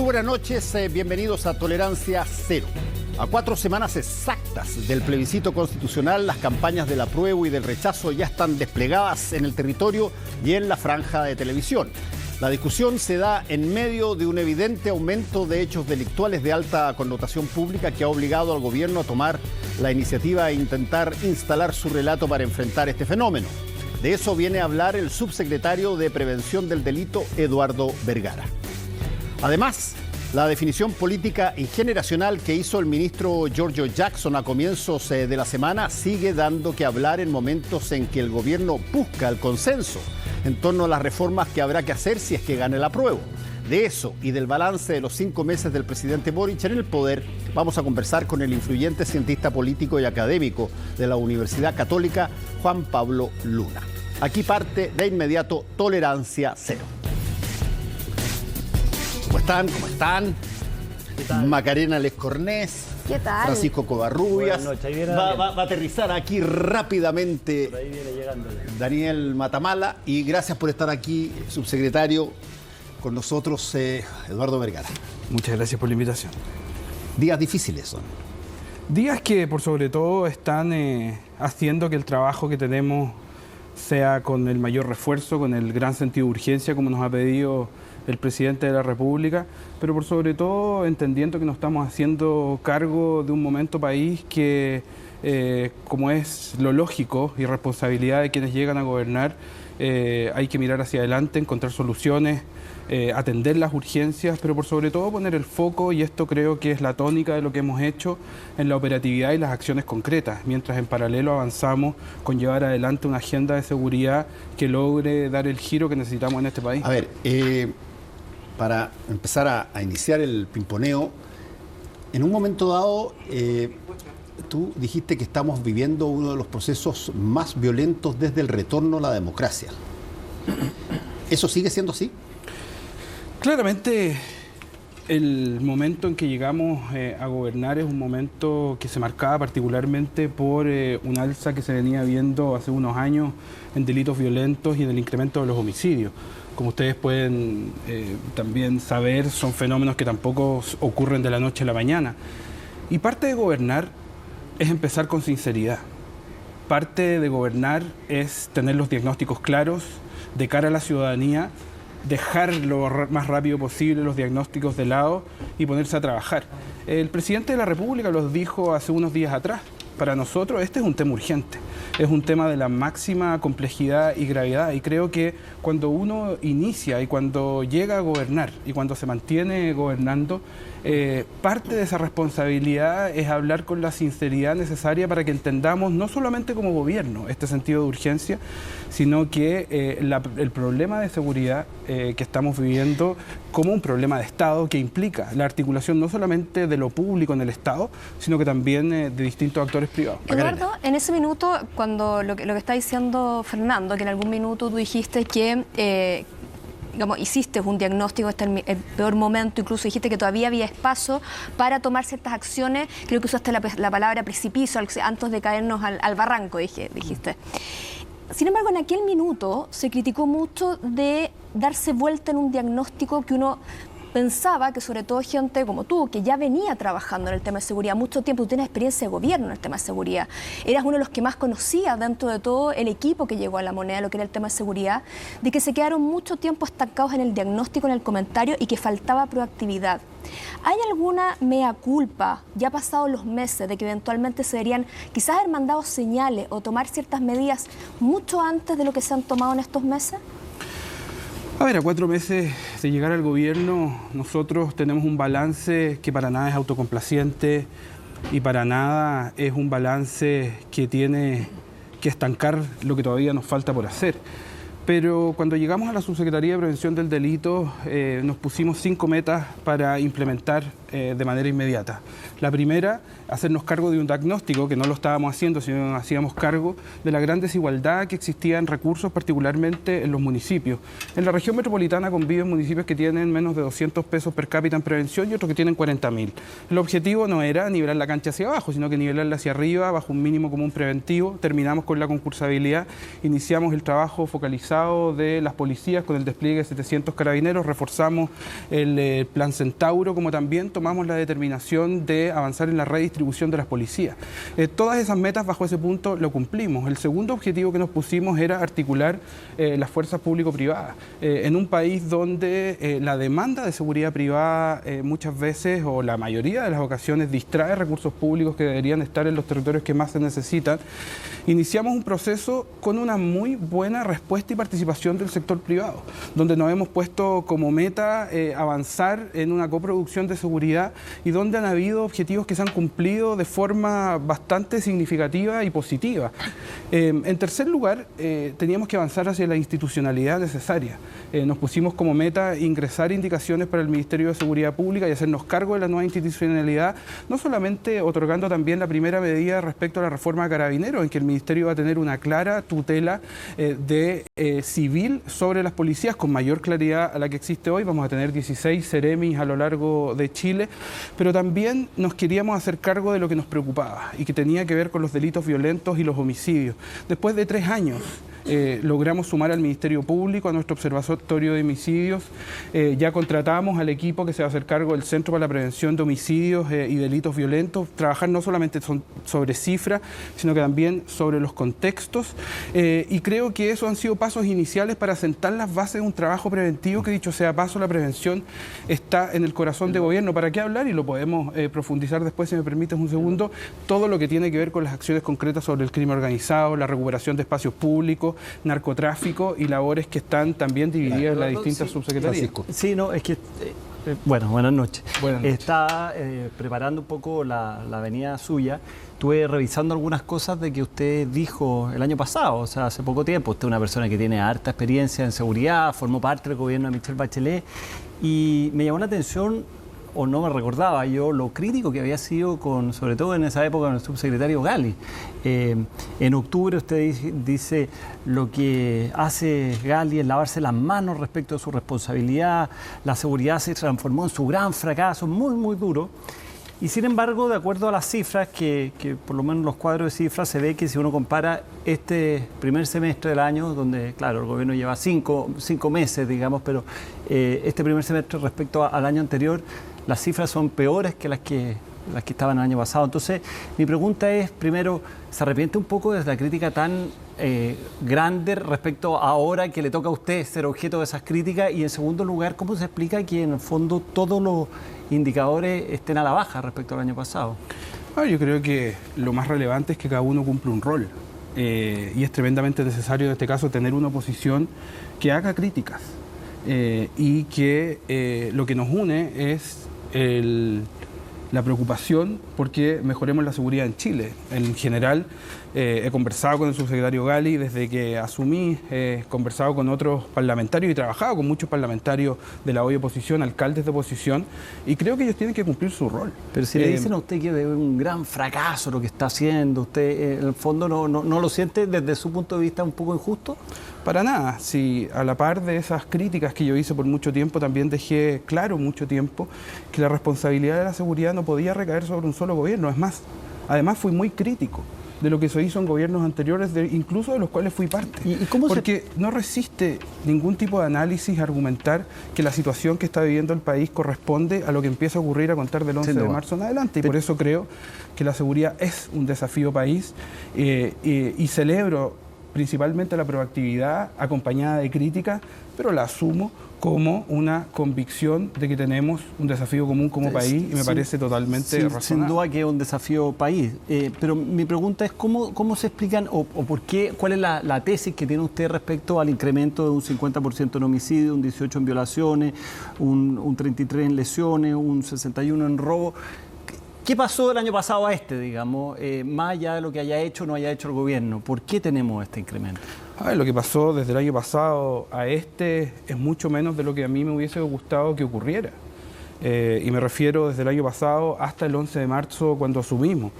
buenas noches, bienvenidos a Tolerancia Cero. A 4 semanas exactas del plebiscito constitucional, las campañas del apruebo y del rechazo ya están desplegadas en el territorio y en la franja de televisión. La discusión se da en medio de un evidente aumento de hechos delictuales de alta connotación pública que ha obligado al gobierno a tomar la iniciativa e intentar instalar su relato para enfrentar este fenómeno. De eso viene a hablar el subsecretario de Prevención del Delito, Eduardo Vergara. Además, la definición política y generacional que hizo el ministro Giorgio Jackson a comienzos de la semana sigue dando que hablar en momentos en que el gobierno busca el consenso en torno a las reformas que habrá que hacer si es que gana el apruebo. De eso y del balance de los 5 meses del presidente Boric en el poder, vamos a conversar con el influyente cientista político y académico de la Universidad Católica, Juan Pablo Luna. Aquí parte de inmediato Tolerancia Cero. ¿Cómo están? ¿Cómo están? ¿Qué tal? Macarena Lescornés. ¿Qué tal? Francisco Covarrubias. Buenas noches. Va a aterrizar aquí rápidamente. Por ahí viene llegando. Daniel Matamala. Y gracias por estar aquí, subsecretario, con nosotros, Eduardo Vergara. Muchas gracias por la invitación. Días difíciles son. Días que por sobre todo están haciendo que el trabajo que tenemos sea con el mayor refuerzo, con el gran sentido de urgencia, como nos ha pedido el presidente de la República, pero por sobre todo entendiendo que nos estamos haciendo cargo de un momento país que, como es lo lógico y responsabilidad de quienes llegan a gobernar, hay que mirar hacia adelante, encontrar soluciones, atender las urgencias, pero por sobre todo poner el foco, y esto creo que es la tónica de lo que hemos hecho, en la operatividad y las acciones concretas, mientras en paralelo avanzamos con llevar adelante una agenda de seguridad que logre dar el giro que necesitamos en este país. A ver, para empezar a iniciar el pimponeo, en un momento dado, tú dijiste que estamos viviendo uno de los procesos más violentos desde el retorno a la democracia. ¿Eso sigue siendo así? Claramente, el momento en que llegamos a gobernar es un momento que se marcaba particularmente por un alza que se venía viendo hace unos años en delitos violentos y en el incremento de los homicidios. Como ustedes pueden también saber, son fenómenos que tampoco ocurren de la noche a la mañana. Y parte de gobernar es empezar con sinceridad. Parte de gobernar es tener los diagnósticos claros de cara a la ciudadanía, dejar lo más rápido posible los diagnósticos de lado y ponerse a trabajar. El presidente de la República lo dijo hace unos días atrás. Para nosotros este es un tema urgente, es un tema de la máxima complejidad y gravedad, y creo que cuando uno inicia y cuando llega a gobernar y cuando se mantiene gobernando, parte de esa responsabilidad es hablar con la sinceridad necesaria para que entendamos no solamente como gobierno este sentido de urgencia, sino que el problema de seguridad que estamos viviendo como un problema de Estado que implica la articulación no solamente de lo público en el Estado, sino que también de distintos actores privados. Eduardo, en ese minuto, cuando lo que está diciendo Fernando, que en algún minuto tú dijiste que hiciste un diagnóstico, este es el peor momento, incluso dijiste que todavía había espacio para tomar ciertas acciones, creo que usaste la palabra precipicio antes de caernos al barranco, dijiste. Sin embargo, en aquel minuto se criticó mucho de darse vuelta en un diagnóstico que uno pensaba que, sobre todo gente como tú, que ya venía trabajando en el tema de seguridad mucho tiempo, tú tienes experiencia de gobierno en el tema de seguridad, eras uno de los que más conocía dentro de todo el equipo que llegó a La Moneda, lo que era el tema de seguridad, de que se quedaron mucho tiempo estancados en el diagnóstico, en el comentario, y que faltaba proactividad. ¿Hay alguna mea culpa, ya pasados los meses, de que eventualmente se deberían quizás haber mandado señales o tomar ciertas medidas mucho antes de lo que se han tomado en estos meses? A ver, a 4 meses de llegar al gobierno, nosotros tenemos un balance que para nada es autocomplaciente y para nada es un balance que tiene que estancar lo que todavía nos falta por hacer. Pero cuando llegamos a la Subsecretaría de Prevención del Delito, nos pusimos 5 metas para implementar de manera inmediata. La primera, hacernos cargo de un diagnóstico, que no lo estábamos haciendo, sino que nos hacíamos cargo de la gran desigualdad que existía en recursos, particularmente en los municipios. En la región metropolitana conviven municipios que tienen menos de 200 pesos per cápita en prevención y otros que tienen 40.000. El objetivo no era nivelar la cancha hacia abajo, sino que nivelarla hacia arriba, bajo un mínimo común preventivo. Terminamos con la concursabilidad, iniciamos el trabajo focalizado de las policías con el despliegue de 700 carabineros, reforzamos el plan Centauro, como también tomamos la determinación de avanzar en la redistribución de las policías. Todas esas metas bajo ese punto lo cumplimos. El segundo objetivo que nos pusimos era articular las fuerzas público-privadas. En un país donde la demanda de seguridad privada muchas veces, o la mayoría de las ocasiones, distrae recursos públicos que deberían estar en los territorios que más se necesitan, iniciamos un proceso con una muy buena respuesta y participación del sector privado, donde nos hemos puesto como meta avanzar en una coproducción de seguridad y donde han habido objetivos que se han cumplido de forma bastante significativa y positiva. En tercer lugar, teníamos que avanzar hacia la institucionalidad necesaria. Nos pusimos como meta ingresar indicaciones para el Ministerio de Seguridad Pública y hacernos cargo de la nueva institucionalidad, no solamente otorgando también la primera medida respecto a la reforma de Carabineros, en que el Ministerio va a tener una clara tutela civil sobre las policías, con mayor claridad a la que existe hoy. Vamos a tener 16 seremis a lo largo de Chile, pero también nos queríamos hacer cargo de lo que nos preocupaba y que tenía que ver con los delitos violentos y los homicidios. Después de 3 años, logramos sumar al Ministerio Público, a nuestro Observatorio de Homicidios. Ya contratamos al equipo que se va a hacer cargo del Centro para la Prevención de Homicidios y Delitos Violentos, trabajar no solamente sobre cifras, sino que también sobre los contextos. Y creo que esos han sido pasos iniciales para sentar las bases de un trabajo preventivo que, dicho sea paso, la prevención está en el corazón de gobierno. ¿Para qué hablar? Y lo podemos profundizar después, si me permites un segundo, todo lo que tiene que ver con las acciones concretas sobre el crimen organizado, la recuperación de espacios públicos, narcotráfico y labores que están también divididas en las distintas subsecretarías. Sí, no, es que... bueno, buenas noches. Buenas noches. Está preparando un poco la venida suya. Estuve revisando algunas cosas de que usted dijo el año pasado, o sea, hace poco tiempo. Usted es una persona que tiene harta experiencia en seguridad, formó parte del gobierno de Michelle Bachelet, y me llamó la atención, o no me recordaba yo, lo crítico que había sido, sobre todo en esa época, con el subsecretario Gali. En octubre usted dice lo que hace Gali es lavarse las manos respecto a su responsabilidad, la seguridad se transformó en su gran fracaso, muy, muy duro. Y sin embargo, de acuerdo a las cifras, que por lo menos los cuadros de cifras, se ve que si uno compara este primer semestre del año, donde, claro, el gobierno lleva cinco meses, digamos, pero este primer semestre respecto al año anterior, las cifras son peores que las que estaban el año pasado. Entonces, mi pregunta es, primero, ¿se arrepiente un poco de la crítica tan grande respecto a ahora que le toca a usted ser objeto de esas críticas? Y en segundo lugar, ¿cómo se explica que en el fondo todos los indicadores estén a la baja respecto al año pasado? Yo creo que lo más relevante es que cada uno cumple un rol. Y es tremendamente necesario en este caso tener una oposición que haga críticas y que lo que nos une es la preocupación porque mejoremos la seguridad en Chile. En general, he conversado con el subsecretario Gali desde que asumí, he conversado con otros parlamentarios y trabajado con muchos parlamentarios de la hoy oposición, alcaldes de oposición, y creo que ellos tienen que cumplir su rol. Pero si le dicen a usted que es un gran fracaso lo que está haciendo, ¿usted en el fondo no lo siente desde su punto de vista un poco injusto? Para nada. Si a la par de esas críticas que yo hice por mucho tiempo, también dejé claro mucho tiempo que la responsabilidad de la seguridad no podía recaer sobre un solo gobierno. Es más, además fui muy crítico de lo que se hizo en gobiernos anteriores, incluso de los cuales fui parte. ¿Y cómo Porque no resiste ningún tipo de análisis argumentar que la situación que está viviendo el país corresponde a lo que empieza a ocurrir a contar del 11 de marzo en adelante. Y por eso creo que la seguridad es un desafío país y celebro principalmente la proactividad acompañada de crítica, pero la asumo como una convicción de que tenemos un desafío común como país y me parece totalmente razonable. Sin duda que es un desafío país, pero mi pregunta es ¿cómo se explican o por qué, cuál es la tesis que tiene usted respecto al incremento de un 50% en homicidio, un 18% en violaciones, un 33% en lesiones, un 61% en robo? ¿Qué pasó el año pasado a digamos, más allá de lo que haya hecho o no haya hecho el gobierno? ¿Por qué tenemos este incremento? Lo que pasó desde el año pasado a es mucho menos de lo que a mí me hubiese gustado que ocurriera. y me refiero desde el año pasado hasta el 11 de marzo cuando asumimos.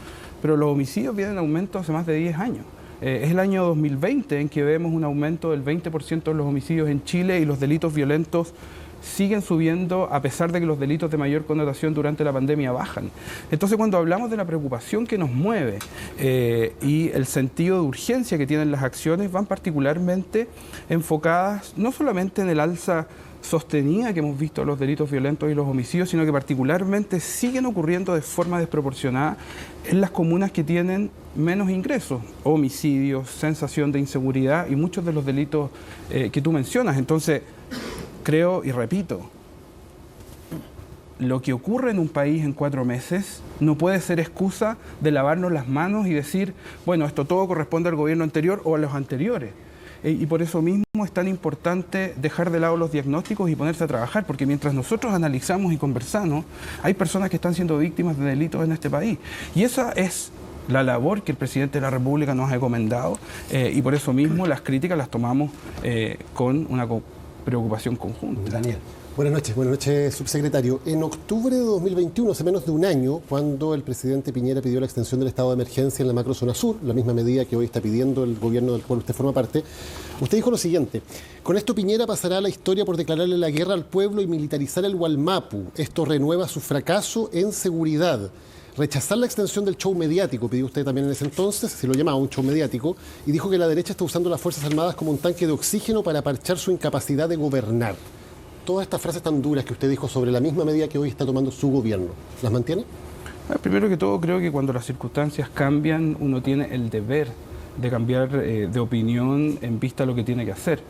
Pero los homicidios vienen en aumento hace más de 10 años. Es el año 2020 en que vemos un aumento del 20% de los homicidios en Chile y los delitos violentos siguen subiendo a pesar de que los delitos de mayor connotación durante la pandemia bajan. Entonces, cuando hablamos de la preocupación que nos mueve y el sentido de urgencia que tienen las acciones, van particularmente enfocadas no solamente en el alza sostenida que hemos visto los delitos violentos y los homicidios, sino que particularmente siguen ocurriendo de forma desproporcionada en las comunas que tienen menos ingresos, homicidios, sensación de inseguridad y muchos de los delitos que tú mencionas. Entonces, creo y repito, lo que ocurre en un país en 4 meses no puede ser excusa de lavarnos las manos y decir, bueno, esto todo corresponde al gobierno anterior o a los anteriores. Y por eso mismo es tan importante dejar de lado los diagnósticos y ponerse a trabajar, porque mientras nosotros analizamos y conversamos, hay personas que están siendo víctimas de delitos en este país. Y esa es la labor que el presidente de la República nos ha encomendado, y por eso mismo las críticas las tomamos con una preocupación conjunta. Daniel. Buenas noches, subsecretario. En octubre de 2021, hace menos de un año, cuando el presidente Piñera pidió la extensión del estado de emergencia en la macrozona sur, la misma medida que hoy está pidiendo el gobierno del cual usted forma parte, usted dijo lo siguiente: con esto Piñera pasará a la historia por declararle la guerra al pueblo y militarizar el Gualmapu. Esto renueva su fracaso en seguridad. Rechazar la extensión del show mediático, pidió usted también en ese entonces, se lo llamaba un show mediático, y dijo que la derecha está usando las Fuerzas Armadas como un tanque de oxígeno para parchar su incapacidad de gobernar. Todas estas frases tan duras que usted dijo sobre la misma medida que hoy está tomando su gobierno, ¿las mantiene? Primero que todo, creo que cuando las circunstancias cambian, uno tiene el deber de cambiar de opinión en vista de lo que tiene que hacer.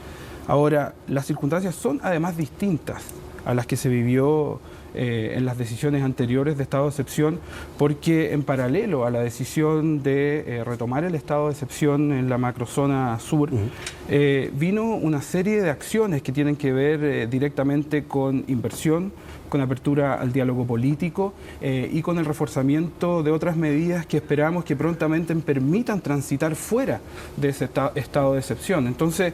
Ahora, las circunstancias son además distintas a las que se vivió en las decisiones anteriores de estado de excepción, porque en paralelo a la decisión de retomar el estado de excepción en la macrozona sur, vino una serie de acciones que tienen que ver directamente con inversión, con apertura al diálogo político y con el reforzamiento de otras medidas que esperamos que prontamente permitan transitar fuera de ese estado de excepción. Entonces,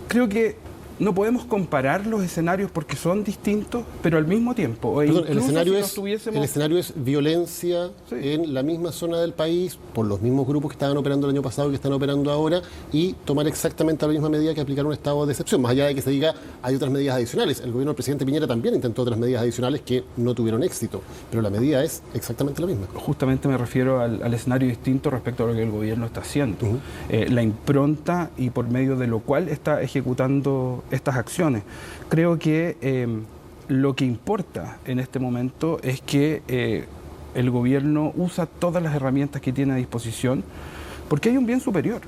creo que no podemos comparar los escenarios porque son distintos, pero al mismo tiempo. Perdón, el escenario es violencia, sí, en la misma zona del país, por los mismos grupos que estaban operando el año pasado y que están operando ahora, y tomar exactamente la misma medida que aplicar un estado de excepción. Más allá de que se diga, hay otras medidas adicionales. El gobierno del presidente Piñera también intentó otras medidas adicionales que no tuvieron éxito, pero la medida es exactamente la misma. Justamente me refiero al escenario distinto respecto a lo que el gobierno está haciendo. La impronta y por medio de lo cual está ejecutando estas acciones. Creo que lo que importa en este momento es que el gobierno usa todas las herramientas que tiene a disposición, porque hay un bien superior,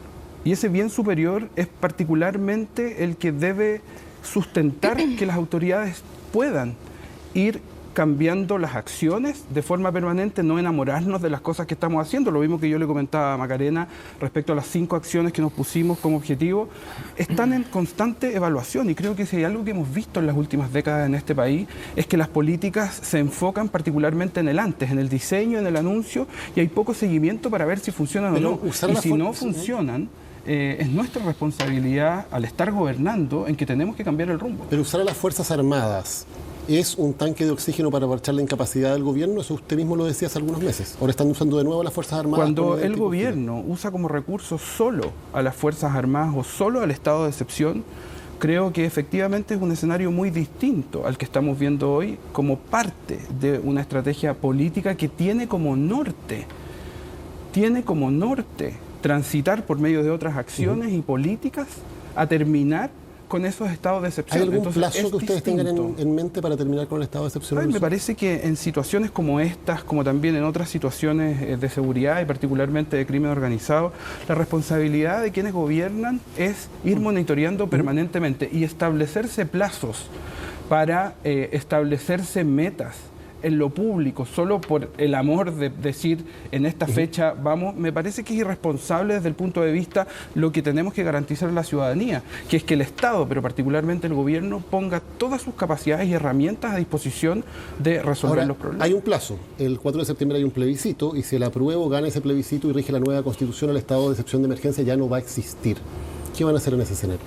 y ese bien superior es particularmente el que debe sustentar que las autoridades puedan ir cambiando las acciones de forma permanente, no enamorarnos de las cosas que estamos haciendo. Lo mismo que yo le comentaba a Macarena respecto a las 5 acciones que nos pusimos como objetivo, están en constante evaluación, y creo que si hay algo que hemos visto en las últimas décadas en este país es que las políticas se enfocan particularmente en el antes, en el diseño, en el anuncio, y hay poco seguimiento para ver si funcionan o no. Y si no funcionan, es nuestra responsabilidad al estar gobernando en que tenemos que cambiar el rumbo. Pero usar a las Fuerzas Armadas ¿es un tanque de oxígeno para parchar la incapacidad del gobierno? Eso usted mismo lo decía hace algunos meses. Ahora están usando de nuevo a las Fuerzas Armadas. Cuando el gobierno usa como recurso solo a las Fuerzas Armadas o solo al estado de excepción, creo que efectivamente es un escenario muy distinto al que estamos viendo hoy, como parte de una estrategia política que tiene como norte transitar por medio de otras acciones y políticas a terminar con esos estados de excepción. ¿Hay algún plazo que ustedes tengan en mente para terminar con el estado de excepción? Me parece que en situaciones como estas, como también en otras situaciones de seguridad y particularmente de crimen organizado, la responsabilidad de quienes gobiernan es ir monitoreando permanentemente y establecerse plazos para establecerse metas en lo público, solo por el amor de decir en esta fecha vamos, me parece que es irresponsable desde el punto de vista lo que tenemos que garantizar a la ciudadanía, que es que el Estado, pero particularmente el gobierno, ponga todas sus capacidades y herramientas a disposición de resolver los problemas. Hay un plazo, el 4 de septiembre hay un plebiscito, y si el apruebo gana ese plebiscito y rige la nueva Constitución, el estado de excepción de emergencia ya no va a existir. ¿Qué van a hacer en ese escenario?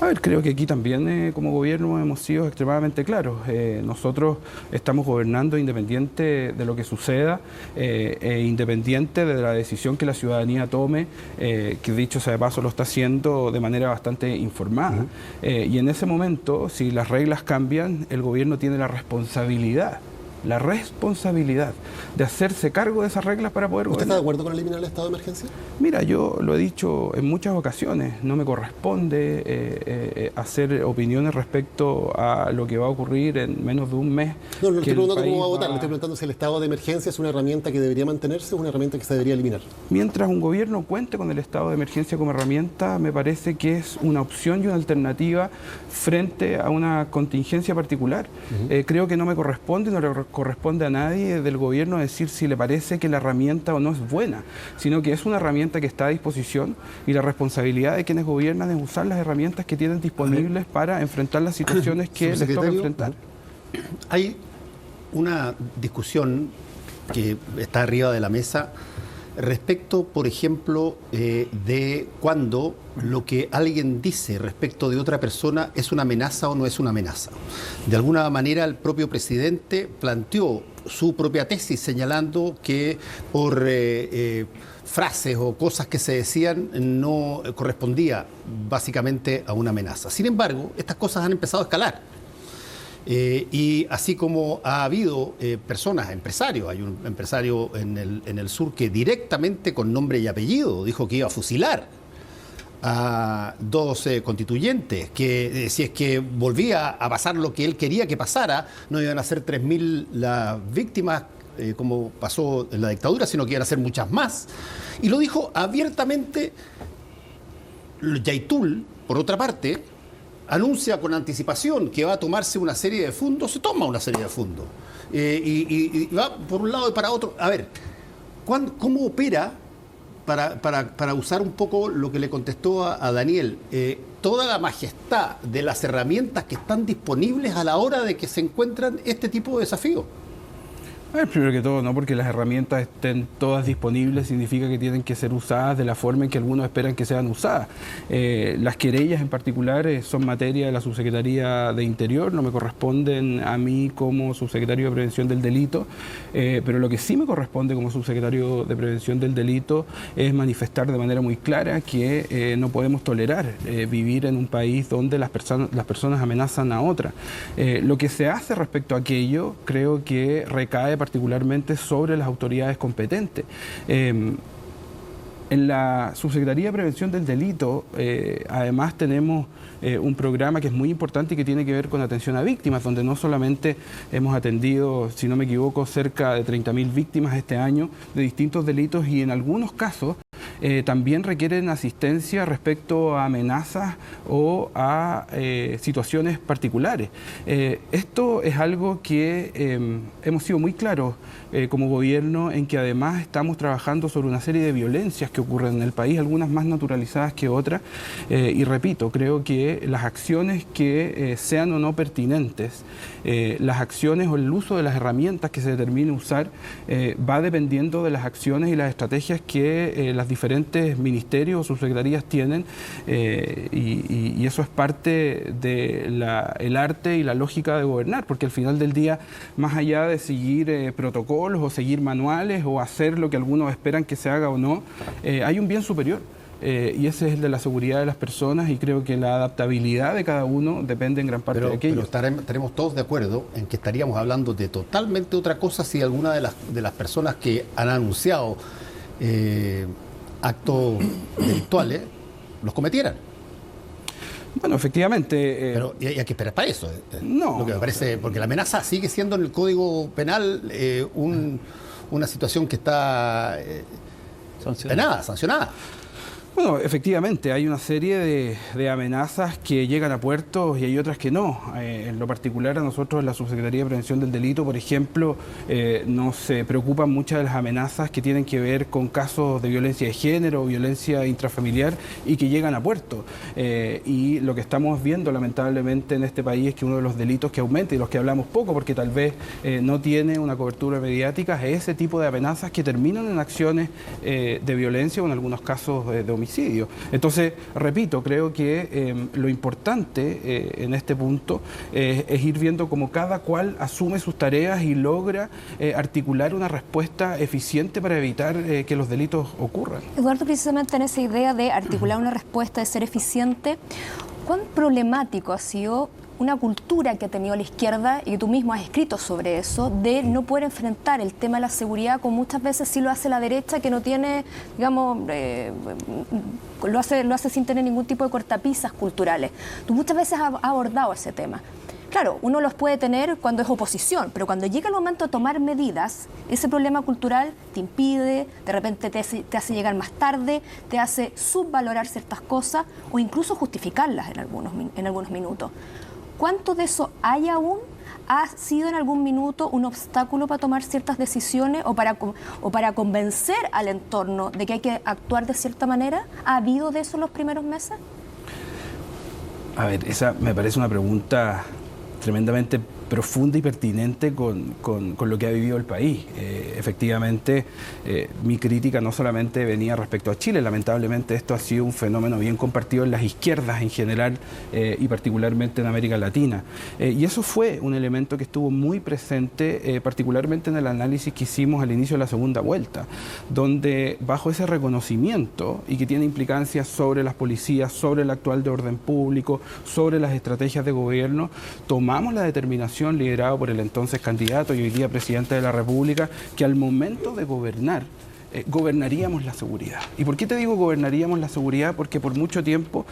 A ver, creo que aquí también como gobierno hemos sido extremadamente claros. Nosotros estamos gobernando independiente de lo que suceda e independiente de la decisión que la ciudadanía tome, que dicho sea de paso lo está haciendo de manera bastante informada. Y en ese momento, si las reglas cambian, el gobierno tiene la responsabilidad de hacerse cargo de esas reglas para poder ¿Usted gobernar. está de acuerdo con eliminar el estado de emergencia? Mira, yo lo he dicho en muchas ocasiones, no me corresponde hacer opiniones respecto a lo que va a ocurrir en menos de un mes. No, le que estoy el preguntando cómo va a país votar, le estoy preguntando si el estado de emergencia es una herramienta que debería mantenerse o una herramienta que se debería eliminar. Mientras un gobierno cuente con el estado de emergencia como herramienta, me parece que es una opción y una alternativa frente a una contingencia particular. Creo que no me corresponde, no le corresponde a nadie del gobierno decir si le parece que la herramienta o no es buena, sino que es una herramienta que está a disposición y la responsabilidad de quienes gobiernan es usar las herramientas que tienen disponibles para enfrentar las situaciones que les toca enfrentar. Hay una discusión que está arriba de la mesa respecto, por ejemplo, de cuando lo que alguien dice respecto de otra persona es una amenaza o no es una amenaza. De alguna manera, el propio presidente planteó su propia tesis señalando que por frases o cosas que se decían no correspondía básicamente a una amenaza. Sin embargo, estas cosas han empezado a escalar. Y así como ha habido personas, empresarios, hay un empresario en el sur que directamente con nombre y apellido dijo que iba a fusilar a 2 constituyentes, que si es que volvía a pasar lo que él quería que pasara, no iban a ser 3.000 las víctimas como pasó en la dictadura, sino que iban a ser muchas más. Y lo dijo abiertamente. Yaitul, por otra parte, anuncia con anticipación que va a tomarse una serie de fondos, se toma una serie de fondos. Y va por un lado y para otro. A ver, ¿cómo opera, para usar un poco lo que le contestó a Daniel, toda la majestad de las herramientas que están disponibles a la hora de que se encuentran este tipo de desafíos? A ver, primero que todo, no porque las herramientas estén todas disponibles significa que tienen que ser usadas de la forma en que algunos esperan que sean usadas. Las querellas en particular son materia de la Subsecretaría de Interior, no me corresponden a mí como Subsecretario de Prevención del Delito, pero lo que sí me corresponde como Subsecretario de Prevención del Delito es manifestar de manera muy clara que no podemos tolerar vivir en un país donde las personas amenazan a otras. Lo que se hace respecto a aquello creo que recae particularmente sobre las autoridades competentes. En la Subsecretaría de Prevención del Delito, además tenemos un programa que es muy importante y que tiene que ver con atención a víctimas, donde no solamente hemos atendido, si no me equivoco, cerca de 30.000 víctimas este año de distintos delitos y en algunos casos también requieren asistencia respecto a amenazas o a situaciones particulares. Esto es algo que hemos sido muy claros como gobierno en que además estamos trabajando sobre una serie de violencias que ocurren en el país, algunas más naturalizadas que otras, y repito, creo que las acciones que sean o no pertinentes, las acciones o el uso de las herramientas que se determine usar va dependiendo de las acciones y las estrategias que las diferentes ministerios o subsecretarías tienen y eso es parte del arte y la lógica de gobernar, porque al final del día, más allá de seguir protocolos o seguir manuales o hacer lo que algunos esperan que se haga o no, hay un bien superior. Y ese es el de la seguridad de las personas y creo que la adaptabilidad de cada uno depende en gran parte de aquello. Pero estaremos todos de acuerdo en que estaríamos hablando de totalmente otra cosa si alguna de las personas que han anunciado actos delictuales los cometieran. Bueno, efectivamente. Pero y hay que esperar para eso. No. Lo que me parece, porque la amenaza sigue siendo en el Código Penal una situación que está penada, sancionada. Bueno, efectivamente, hay una serie de amenazas que llegan a puertos y hay otras que no. En lo particular, a nosotros en la Subsecretaría de Prevención del Delito, por ejemplo, nos preocupan muchas de las amenazas que tienen que ver con casos de violencia de género, violencia intrafamiliar y que llegan a puertos. Y lo que estamos viendo, lamentablemente, en este país es que uno de los delitos que aumenta y los que hablamos poco, porque tal vez no tiene una cobertura mediática, es ese tipo de amenazas que terminan en acciones de violencia o en algunos casos de homicidio. homicidio. Entonces, repito, creo que lo importante en este punto es ir viendo cómo cada cual asume sus tareas y logra articular una respuesta eficiente para evitar que los delitos ocurran. Eduardo, precisamente en esa idea de articular una respuesta, de ser eficiente, ¿cuán problemático ha sido una cultura que ha tenido la izquierda, y tú mismo has escrito sobre eso, de no poder enfrentar el tema de la seguridad como muchas veces sí lo hace la derecha, que no tiene, digamos, lo hace sin tener ningún tipo de cortapisas culturales? Tú muchas veces has abordado ese tema. Claro, uno los puede tener cuando es oposición, pero cuando llega el momento de tomar medidas, ese problema cultural te impide, de repente te hace llegar más tarde, te hace subvalorar ciertas cosas o incluso justificarlas en algunos minutos. ¿Cuánto de eso hay aún? ¿Ha sido en algún minuto un obstáculo para tomar ciertas decisiones o para convencer al entorno de que hay que actuar de cierta manera? ¿Ha habido de eso en los primeros meses? A ver, esa me parece una pregunta tremendamente profunda y pertinente con lo que ha vivido el país. Efectivamente, mi crítica no solamente venía respecto a Chile, lamentablemente esto ha sido un fenómeno bien compartido en las izquierdas en general y particularmente en América Latina. Y eso fue un elemento que estuvo muy presente, particularmente en el análisis que hicimos al inicio de la segunda vuelta, donde bajo ese reconocimiento y que tiene implicancias sobre las policías, sobre el actual de orden público, sobre las estrategias de gobierno, tomamos la determinación liderado por el entonces candidato y hoy día presidente de la República, que al momento de gobernar, gobernaríamos la seguridad. ¿Y por qué te digo gobernaríamos la seguridad? Porque por mucho tiempo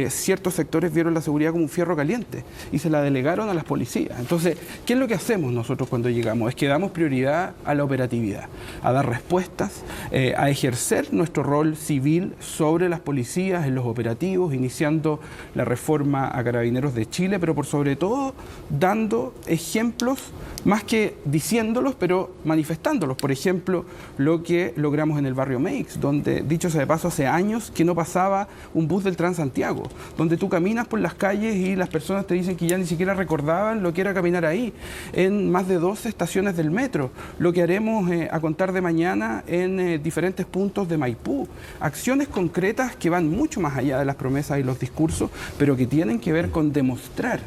ciertos sectores vieron la seguridad como un fierro caliente y se la delegaron a las policías. Entonces, ¿qué es lo que hacemos nosotros cuando llegamos? Es que damos prioridad a la operatividad, a dar respuestas, a ejercer nuestro rol civil sobre las policías en los operativos, iniciando la reforma a Carabineros de Chile, pero por sobre todo dando ejemplos, más que diciéndolos, pero manifestándolos. Por ejemplo, lo que logramos en el barrio Meix, donde, dicho sea de paso, hace años que no pasaba un bus del Transantiago, donde tú caminas por las calles y las personas te dicen que ya ni siquiera recordaban lo que era caminar ahí, en más de 12 estaciones del metro, lo que haremos a contar de mañana en diferentes puntos de Maipú, acciones concretas que van mucho más allá de las promesas y los discursos, pero que tienen que ver con demostrar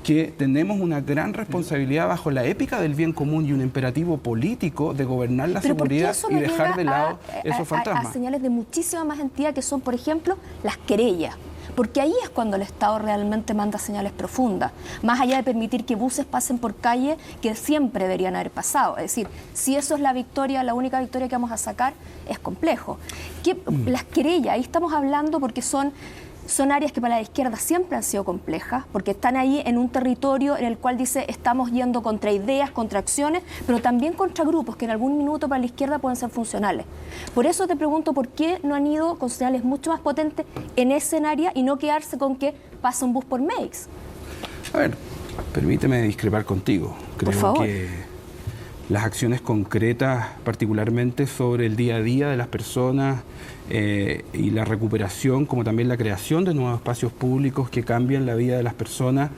que tenemos una gran responsabilidad bajo la épica del bien común y un imperativo político de gobernar la seguridad y dejar de lado esos fantasmas. A señales de muchísima más entidad que son, por ejemplo, las querellas. Porque ahí es cuando el Estado realmente manda señales profundas, más allá de permitir que buses pasen por calles que siempre deberían haber pasado. Es decir, si eso es la victoria, la única victoria que vamos a sacar, es complejo. Las querellas, ahí estamos hablando porque son áreas que para la izquierda siempre han sido complejas, porque están ahí en un territorio en el cual dice estamos yendo contra ideas, contra acciones, pero también contra grupos que en algún minuto para la izquierda pueden ser funcionales. Por eso te pregunto por qué no han ido con señales mucho más potentes en ese área y no quedarse con que pasa un bus por Meix. A ver, permíteme discrepar contigo. Creo que las acciones concretas, particularmente sobre el día a día de las personas y la recuperación, como también la creación de nuevos espacios públicos que cambian la vida de las personas,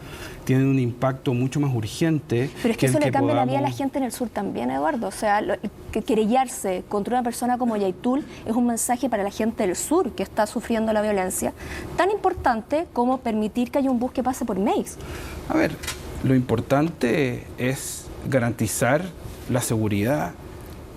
tienen un impacto mucho más urgente. Pero es que eso le cambia la vida a la gente en el sur también, Eduardo. O sea, que querellarse contra una persona como Yaitul es un mensaje para la gente del sur que está sufriendo la violencia, tan importante como permitir que haya un bus que pase por Meix. A ver, lo importante es garantizar la seguridad,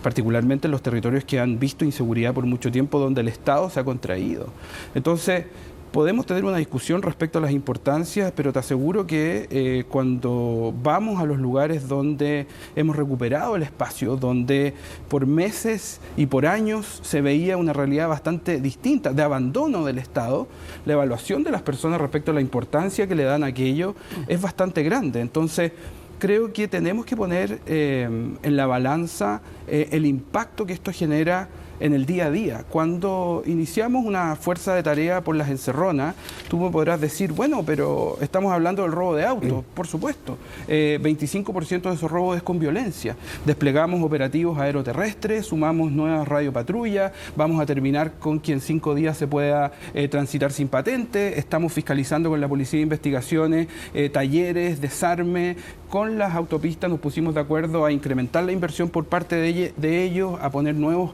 particularmente en los territorios que han visto inseguridad por mucho tiempo, donde el Estado se ha contraído. Entonces, podemos tener una discusión respecto a las importancias, pero te aseguro que cuando vamos a los lugares donde hemos recuperado el espacio, donde por meses y por años se veía una realidad bastante distinta, de abandono del Estado, la evaluación de las personas respecto a la importancia que le dan a aquello es bastante grande. Entonces, creo que tenemos que poner en la balanza el impacto que esto genera en el día a día. Cuando iniciamos una fuerza de tarea por las encerronas, tú me podrás decir, bueno, pero estamos hablando del robo de autos, por supuesto. 25% de esos robos es con violencia. Desplegamos operativos aeroterrestres, sumamos nuevas radiopatrullas, vamos a terminar con que en 5 días se pueda transitar sin patente, estamos fiscalizando con la Policía de Investigaciones, talleres, desarme. Con las autopistas nos pusimos de acuerdo a incrementar la inversión por parte de ellos, a poner nuevos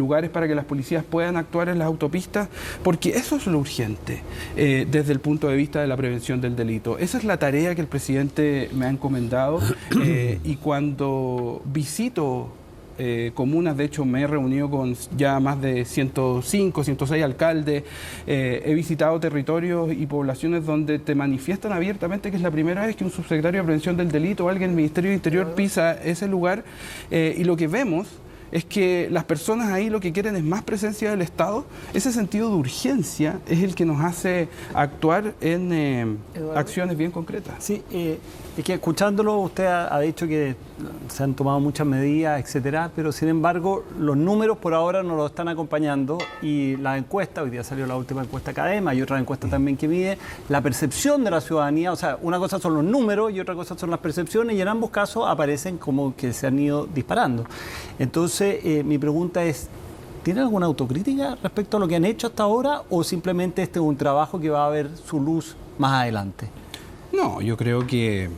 lugares para que las policías puedan actuar en las autopistas, porque eso es lo urgente desde el punto de vista de la prevención del delito. Esa es la tarea que el presidente me ha encomendado y cuando visito comunas, de hecho me he reunido con ya más de 105, 106 alcaldes, he visitado territorios y poblaciones donde te manifiestan abiertamente que es la primera vez que un subsecretario de Prevención del Delito o alguien del Ministerio del Interior pisa ese lugar y lo que vemos es que las personas ahí lo que quieren es más presencia del Estado. Ese sentido de urgencia es el que nos hace actuar en acciones bien concretas. Sí, es que escuchándolo usted ha dicho que se han tomado muchas medidas, etcétera, pero sin embargo los números por ahora no lo están acompañando y la encuesta, hoy día salió la última encuesta Cadema y otra encuesta también que mide la percepción de la ciudadanía, o sea, una cosa son los números y otra cosa son las percepciones y en ambos casos aparecen como que se han ido disparando. Entonces, mi pregunta es, ¿tienen alguna autocrítica respecto a lo que han hecho hasta ahora o simplemente este es un trabajo que va a ver su luz más adelante? No, yo creo que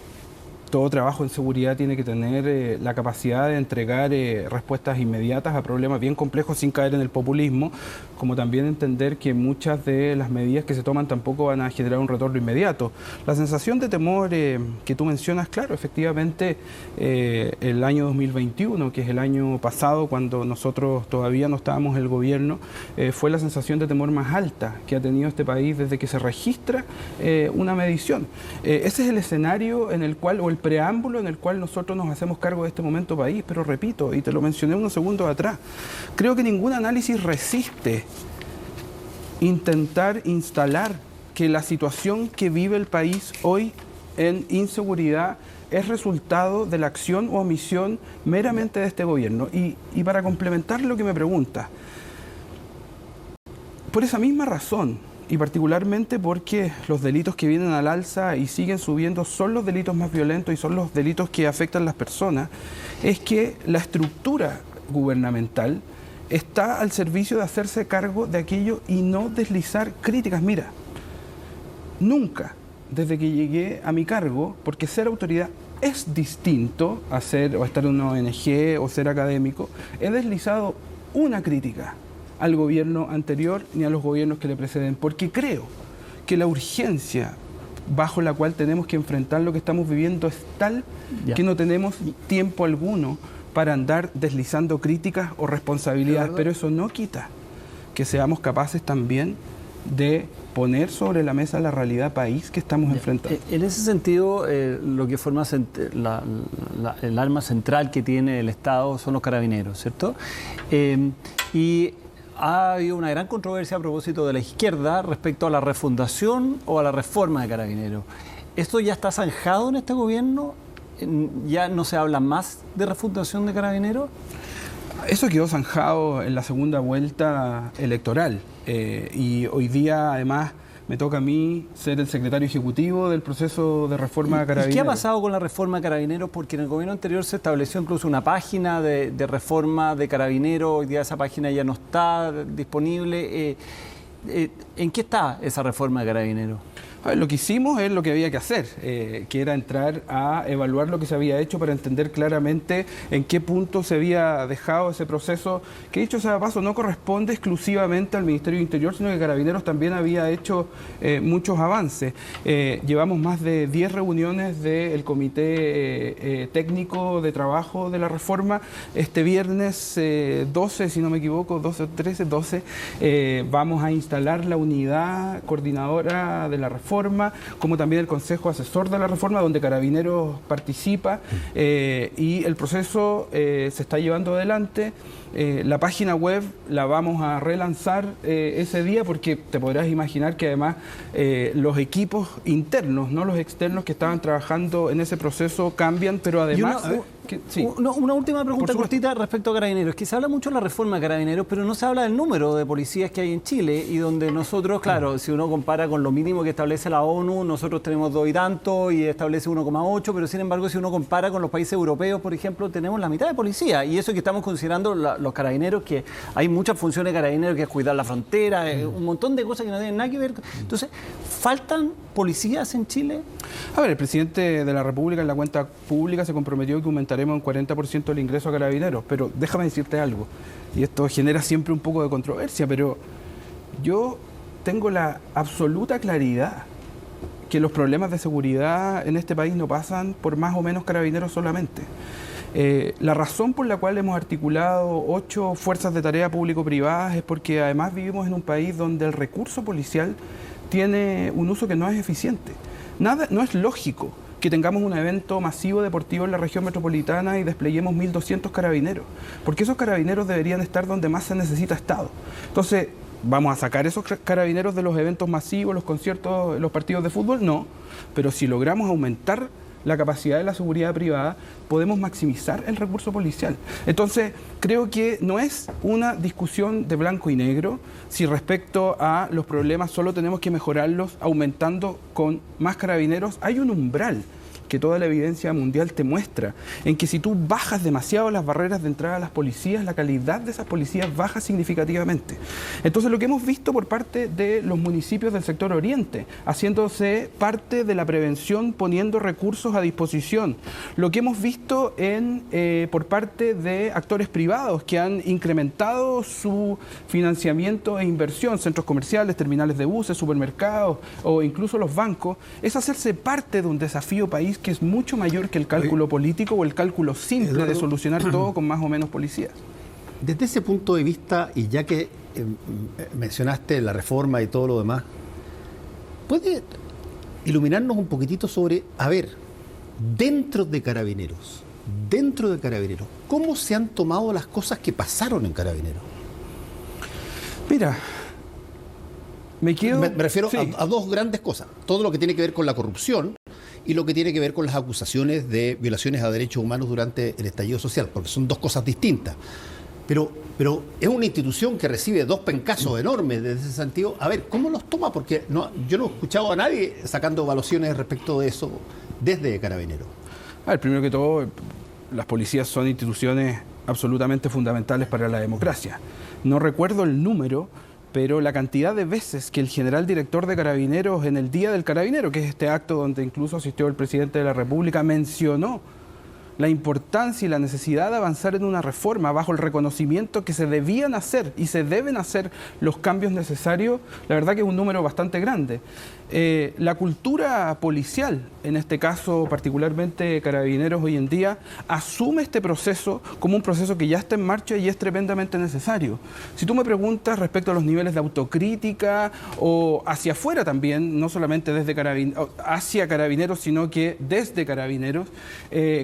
todo trabajo en seguridad tiene que tener la capacidad de entregar respuestas inmediatas a problemas bien complejos sin caer en el populismo, como también entender que muchas de las medidas que se toman tampoco van a generar un retorno inmediato. La sensación de temor que tú mencionas, claro, efectivamente el año 2021, que es el año pasado cuando nosotros todavía no estábamos en el gobierno, fue la sensación de temor más alta que ha tenido este país desde que se registra una medición. Ese es el escenario en el cual, o el preámbulo en el cual nosotros nos hacemos cargo de este momento país, pero repito, y te lo mencioné unos segundos atrás, creo que ningún análisis resiste intentar instalar que la situación que vive el país hoy en inseguridad es resultado de la acción o omisión meramente de este gobierno. Y para complementar lo que me pregunta, por esa misma razón, y particularmente porque los delitos que vienen al alza y siguen subiendo son los delitos más violentos y son los delitos que afectan a las personas, es que la estructura gubernamental está al servicio de hacerse cargo de aquello y no deslizar críticas. Mira, nunca, desde que llegué a mi cargo, porque ser autoridad es distinto a ser o estar en una ONG o ser académico, he deslizado una crítica al gobierno anterior ni a los gobiernos que le preceden, porque creo que la urgencia bajo la cual tenemos que enfrentar lo que estamos viviendo es tal que no tenemos tiempo alguno para andar deslizando críticas o responsabilidades, pero eso no quita que seamos capaces también de poner sobre la mesa la realidad país que estamos enfrentando. En ese sentido, lo que forma el arma central que tiene el Estado son los carabineros, ¿cierto? Y ha habido una gran controversia a propósito de la izquierda respecto a la refundación o a la reforma de Carabineros. ¿Esto ya está zanjado en este gobierno? ¿Ya no se habla más de refundación de Carabineros? Eso quedó zanjado en la segunda vuelta electoral y hoy día además me toca a mí ser el secretario ejecutivo del proceso de reforma de Carabineros. ¿Y qué ha pasado con la reforma de Carabineros? Porque en el gobierno anterior se estableció incluso una página de reforma de Carabineros, hoy día esa página ya no está disponible. ¿En qué está esa reforma de Carabineros? A ver, lo que hicimos es lo que había que hacer, que era entrar a evaluar lo que se había hecho para entender claramente en qué punto se había dejado ese proceso, que dicho sea de paso no corresponde exclusivamente al Ministerio del Interior, sino que Carabineros también había hecho muchos avances. Llevamos más de 10 reuniones del Comité Técnico de Trabajo de la Reforma. Este viernes 12, si no me equivoco, 12 o 13, 12, vamos a instalar la unidad coordinadora de la reforma, como también el Consejo Asesor de la Reforma, donde Carabineros participa y el proceso se está llevando adelante. La página web la vamos a relanzar ese día porque te podrás imaginar que además los equipos internos, no los externos que estaban trabajando en ese proceso cambian, pero además... Una última pregunta cortita respecto a Carabineros, que se habla mucho de la reforma de Carabineros, pero no se habla del número de policías que hay en Chile y donde nosotros, claro, si uno compara con lo mínimo que establece establece la ONU, nosotros tenemos 2 y tanto y establece 1,8, pero sin embargo, si uno compara con los países europeos, por ejemplo, tenemos la mitad de policía. Y eso que estamos considerando los carabineros, que hay muchas funciones de carabineros, que es cuidar la frontera, un montón de cosas que no tienen nada que ver. Entonces, ¿faltan policías en Chile? A ver, el presidente de la República en la cuenta pública se comprometió que aumentaremos un 40% el ingreso a carabineros, pero déjame decirte algo, y esto genera siempre un poco de controversia, pero yo tengo la absoluta claridad que los problemas de seguridad en este país no pasan por más o menos carabineros solamente. La razón por la cual hemos articulado 8 fuerzas de tarea público-privadas es porque además vivimos en un país donde el recurso policial tiene un uso que no es eficiente. No es lógico que tengamos un evento masivo deportivo en la región metropolitana y despleguemos 1.200 carabineros, porque esos carabineros deberían estar donde más se necesita Estado. Entonces, ¿vamos a sacar esos carabineros de los eventos masivos, los conciertos, los partidos de fútbol? No, pero si logramos aumentar la capacidad de la seguridad privada, podemos maximizar el recurso policial. Entonces, creo que no es una discusión de blanco y negro, si respecto a los problemas solo tenemos que mejorarlos aumentando con más carabineros. Hay un umbral que toda la evidencia mundial te muestra, en que si tú bajas demasiado las barreras de entrada a las policías, la calidad de esas policías baja significativamente. Entonces, lo que hemos visto por parte de los municipios del sector oriente, haciéndose parte de la prevención, poniendo recursos a disposición, lo que hemos visto por parte de actores privados que han incrementado su financiamiento e inversión, centros comerciales, terminales de buses, supermercados o incluso los bancos, es hacerse parte de un desafío país que es mucho mayor que el cálculo político o el cálculo simple de solucionar todo con más o menos policías. Desde ese punto de vista, y ya que mencionaste la reforma y todo lo demás, ¿puede iluminarnos un poquitito sobre, a ver, dentro de Carabineros, cómo se han tomado las cosas que pasaron en Carabineros? Mira, me refiero sí, a 2 grandes cosas. Todo lo que tiene que ver con la corrupción y lo que tiene que ver con las acusaciones de violaciones a derechos humanos durante el estallido social, porque son 2 cosas distintas. Pero es una institución que recibe 2 pencazos enormes desde ese sentido. A ver, ¿cómo los toma? Porque yo no he escuchado a nadie sacando evaluaciones respecto de eso desde Carabineros. A ver, primero que todo, las policías son instituciones absolutamente fundamentales para la democracia. No recuerdo el número, pero la cantidad de veces que el general director de Carabineros en el Día del Carabinero, que es este acto donde incluso asistió el presidente de la República, mencionó la importancia y la necesidad de avanzar en una reforma bajo el reconocimiento que se debían hacer y se deben hacer los cambios necesarios, la verdad que es un número bastante grande. La cultura policial, en este caso particularmente Carabineros hoy en día, asume este proceso como un proceso que ya está en marcha y es tremendamente necesario. Si tú me preguntas respecto a los niveles de autocrítica o hacia afuera también, no solamente hacia Carabineros, sino que desde Carabineros,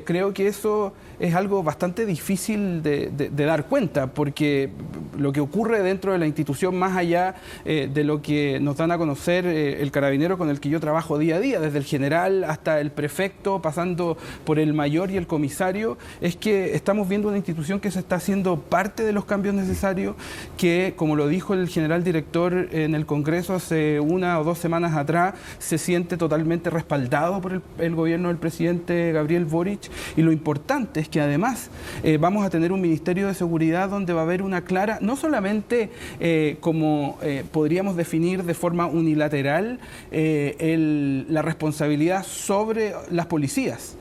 creo que eso es algo bastante difícil de dar cuenta, porque lo que ocurre dentro de la institución, más allá de lo que nos dan a conocer el carabinero con el que yo trabajo día a día, desde el general hasta el prefecto, pasando por el mayor y el comisario, es que estamos viendo una institución que se está haciendo parte de los cambios necesarios, que, como lo dijo el general director en el Congreso hace 1 o 2 semanas atrás, se siente totalmente respaldado por el gobierno del presidente Gabriel Boric, y lo importante es que además vamos a tener un Ministerio de Seguridad donde va a haber una clara, no solamente como podríamos definir de forma unilateral la responsabilidad sobre las policías,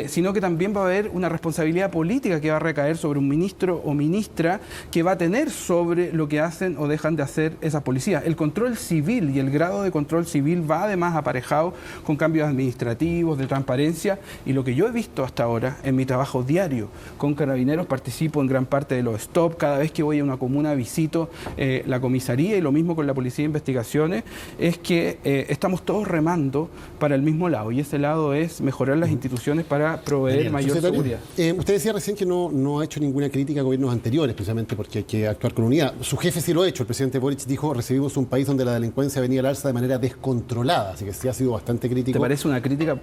sino que también va a haber una responsabilidad política que va a recaer sobre un ministro o ministra que va a tener sobre lo que hacen o dejan de hacer esas policías. El control civil y el grado de control civil va además aparejado con cambios administrativos, de transparencia, y lo que yo he visto hasta ahora en mi trabajo diario con Carabineros, participo en gran parte de los stop, cada vez que voy a una comuna visito la comisaría, y lo mismo con la Policía de Investigaciones, es que estamos todos remando para el mismo lado, y ese lado es mejorar las instituciones para proveer mayor seguridad. Usted decía recién que no ha hecho ninguna crítica a gobiernos anteriores, precisamente porque hay que actuar con unidad. Su jefe sí lo ha hecho. El presidente Boric dijo: recibimos un país donde la delincuencia venía al alza de manera descontrolada, así que sí ha sido bastante crítico. ¿Te parece una crítica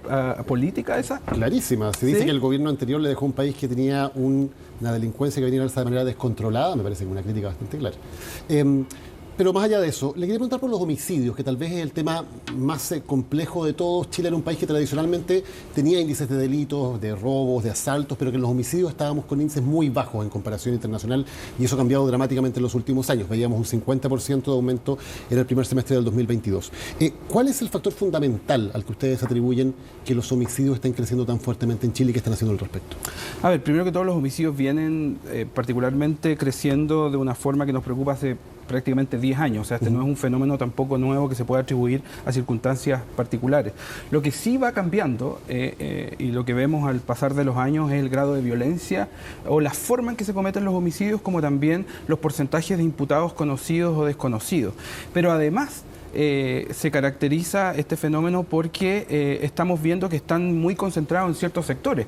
política esa? Clarísima. Se dice que el gobierno anterior le dejó un país que tenía una delincuencia que venía al alza de manera descontrolada. Me parece que una crítica bastante clara. Pero más allá de eso, le quería preguntar por los homicidios, que tal vez es el tema más complejo de todos. Chile era un país que tradicionalmente tenía índices de delitos, de robos, de asaltos, pero que en los homicidios estábamos con índices muy bajos en comparación internacional, y eso ha cambiado dramáticamente en los últimos años. Veíamos un 50% de aumento en el primer semestre del 2022. ¿Cuál es el factor fundamental al que ustedes atribuyen que los homicidios estén creciendo tan fuertemente en Chile y qué están haciendo al respecto? A ver, primero que todo, los homicidios vienen particularmente creciendo de una forma que nos preocupa hace prácticamente 10 años, o sea, este no es un fenómeno tampoco nuevo que se pueda atribuir a circunstancias particulares. Lo que sí va cambiando, y lo que vemos al pasar de los años, es el grado de violencia o la forma en que se cometen los homicidios, como también los porcentajes de imputados conocidos o desconocidos. Pero además, se caracteriza este fenómeno porque estamos viendo que están muy concentrados en ciertos sectores,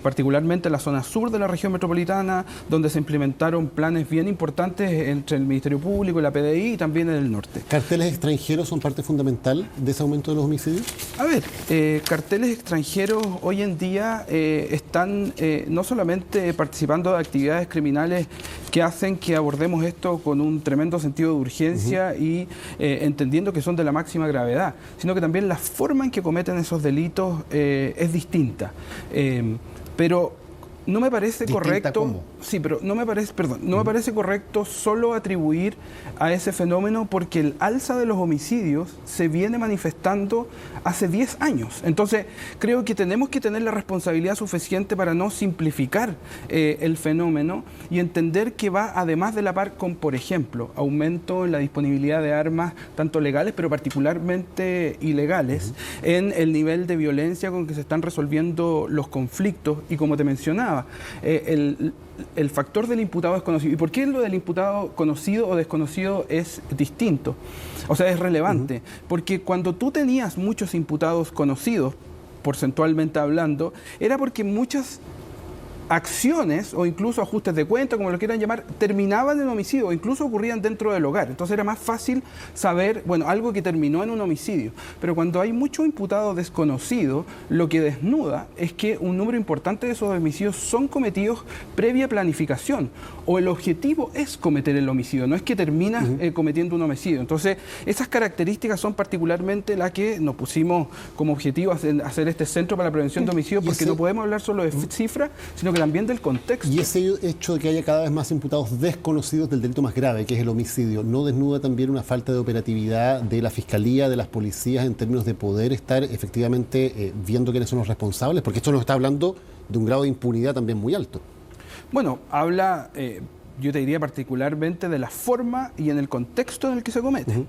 particularmente en la zona sur de la región metropolitana, donde se implementaron planes bien importantes entre el Ministerio Público y la PDI, y también en el norte. ¿Carteles extranjeros son parte fundamental de ese aumento de los homicidios? A ver, carteles extranjeros hoy en día están no solamente participando de actividades criminales que hacen que abordemos esto con un tremendo sentido de urgencia y entendiendo que son de la máxima gravedad, sino que también la forma en que cometen esos delitos es distinta. Pero no me parece correcto. ¿Cómo? Sí, pero no me parece correcto solo atribuir a ese fenómeno, porque el alza de los homicidios se viene manifestando hace 10 años. Entonces, creo que tenemos que tener la responsabilidad suficiente para no simplificar el fenómeno y entender que va además de la par con, por ejemplo, aumento en la disponibilidad de armas, tanto legales, pero particularmente ilegales, en el nivel de violencia con que se están resolviendo los conflictos, y como te mencionaba, el factor del imputado desconocido. ¿Y por qué lo del imputado conocido o desconocido es distinto? O sea, es relevante. Porque cuando tú tenías muchos imputados conocidos, porcentualmente hablando, era porque muchas acciones o incluso ajustes de cuenta, como lo quieran llamar, terminaban en homicidio o incluso ocurrían dentro del hogar. Entonces era más fácil saber, bueno, algo que terminó en un homicidio. Pero cuando hay mucho imputado desconocido, lo que desnuda es que un número importante de esos homicidios son cometidos previa planificación, o el objetivo es cometer el homicidio, no es que terminas cometiendo un homicidio. Entonces, esas características son particularmente las que nos pusimos como objetivo hacer este centro para la prevención de homicidios, porque no podemos hablar solo de cifras, sino que también del contexto. Y ese hecho de que haya cada vez más imputados desconocidos del delito más grave, que es el homicidio, ¿no desnuda también una falta de operatividad de la Fiscalía, de las policías, en términos de poder estar efectivamente viendo quiénes son los responsables? Porque esto nos está hablando de un grado de impunidad también muy alto. Bueno, habla, yo te diría particularmente de la forma y en el contexto en el que se comete.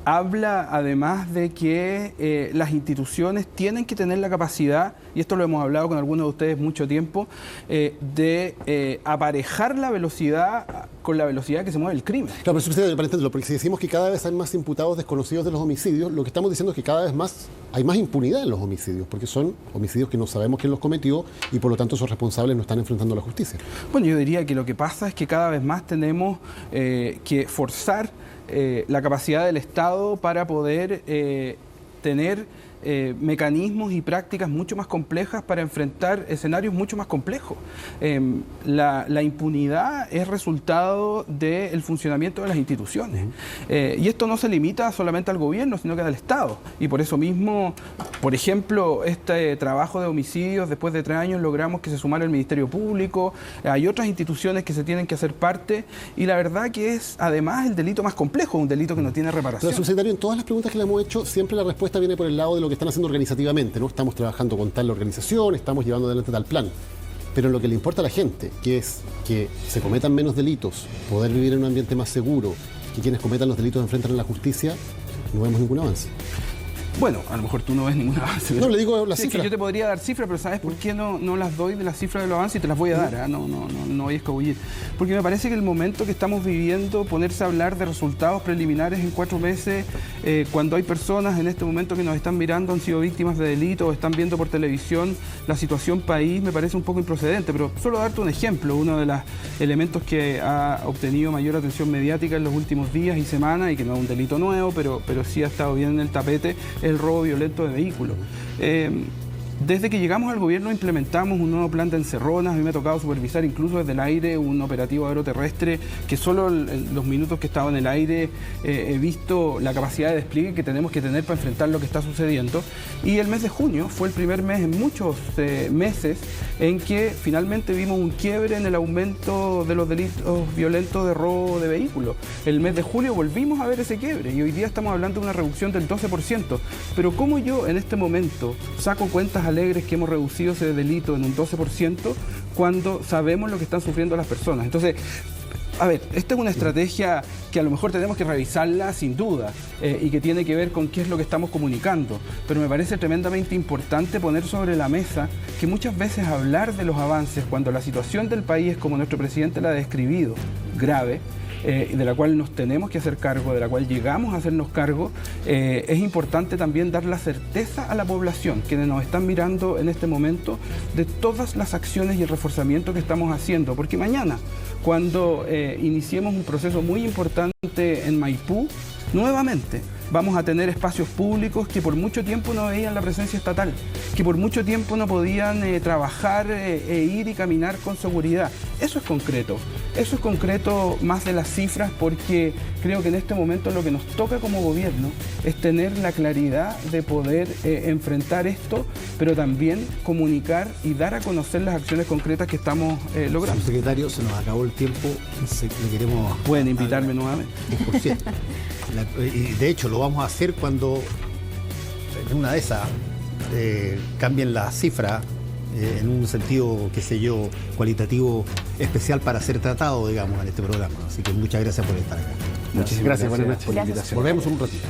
Habla además de que las instituciones tienen que tener la capacidad, y esto lo hemos hablado con algunos de ustedes mucho tiempo, de aparejar la velocidad con la velocidad que se mueve el crimen. Claro, pero para entenderlo, porque si decimos que cada vez hay más imputados desconocidos de los homicidios, lo que estamos diciendo es que cada vez más hay más impunidad en los homicidios, porque son homicidios que no sabemos quién los cometió y por lo tanto sus responsables no están enfrentando a la justicia. Bueno, yo diría que lo que pasa es que cada vez más tenemos que forzar la capacidad del Estado para poder tener mecanismos y prácticas mucho más complejas para enfrentar escenarios mucho más complejos. La impunidad es resultado del funcionamiento de las instituciones. Y esto no se limita solamente al gobierno, sino que al Estado. Y por eso mismo, por ejemplo, este trabajo de homicidios, después de 3 años logramos que se sumara el Ministerio Público. Hay otras instituciones que se tienen que hacer parte. Y la verdad que es además el delito más complejo, un delito que no tiene reparación. Pero, subsecretario, en todas las preguntas que le hemos hecho, siempre la respuesta viene por el lado de lo que están haciendo organizativamente, ¿no? Estamos trabajando con tal organización, estamos llevando adelante tal plan. Pero lo que le importa a la gente, que es que se cometan menos delitos, poder vivir en un ambiente más seguro, que quienes cometan los delitos enfrenten a la justicia, no vemos ningún avance. Bueno, a lo mejor tú no ves ningún avance. No, le digo las cifras. cifras. Yo te podría dar cifras, pero ¿sabes por qué no las doy de las cifras de los avances? Y te las voy a dar, no voy a escabullir. Porque me parece que el momento que estamos viviendo, ponerse a hablar de resultados preliminares en 4 meses, cuando hay personas en este momento que nos están mirando, han sido víctimas de delitos, o están viendo por televisión la situación país, me parece un poco improcedente. Pero solo darte un ejemplo, uno de los elementos que ha obtenido mayor atención mediática en los últimos días y semanas, y que no es un delito nuevo, pero sí ha estado bien en el tapete, el robo violento de vehículos. Desde que llegamos al gobierno implementamos un nuevo plan de encerronas. A mí me ha tocado supervisar incluso desde el aire un operativo aeroterrestre que solo los minutos que estaba en el aire he visto la capacidad de despliegue que tenemos que tener para enfrentar lo que está sucediendo. Y el mes de junio fue el primer mes en muchos meses en que finalmente vimos un quiebre en el aumento de los delitos violentos de robo de vehículos. El mes de julio volvimos a ver ese quiebre y hoy día estamos hablando de una reducción del 12%. Pero ¿cómo yo en este momento saco cuentas alegres que hemos reducido ese delito en un 12% cuando sabemos lo que están sufriendo las personas? Entonces, a ver, esta es una estrategia que a lo mejor tenemos que revisarla sin duda y que tiene que ver con qué es lo que estamos comunicando, pero me parece tremendamente importante poner sobre la mesa que muchas veces hablar de los avances cuando la situación del país es como nuestro presidente la ha describido, grave, de la cual nos tenemos que hacer cargo, de la cual llegamos a hacernos cargo, es importante también dar la certeza a la población, quienes nos están mirando en este momento, de todas las acciones y el reforzamiento que estamos haciendo, porque mañana, cuando iniciemos un proceso muy importante en Maipú, nuevamente vamos a tener espacios públicos que por mucho tiempo no veían la presencia estatal, que por mucho tiempo no podían trabajar ir y caminar con seguridad. Eso es concreto más de las cifras, porque creo que en este momento lo que nos toca como gobierno es tener la claridad de poder enfrentar esto, pero también comunicar y dar a conocer las acciones concretas que estamos logrando. Subsecretario, se nos acabó el tiempo, le queremos... Pueden invitarme nuevamente. Por cierto. Y de hecho lo vamos a hacer cuando en una de esas cambien la cifra en un sentido, qué sé yo, cualitativo especial para ser tratado, digamos, en este programa. Así que muchas gracias por estar acá. Muchísimas gracias, buenas noches por la invitación. Volvemos un ratito.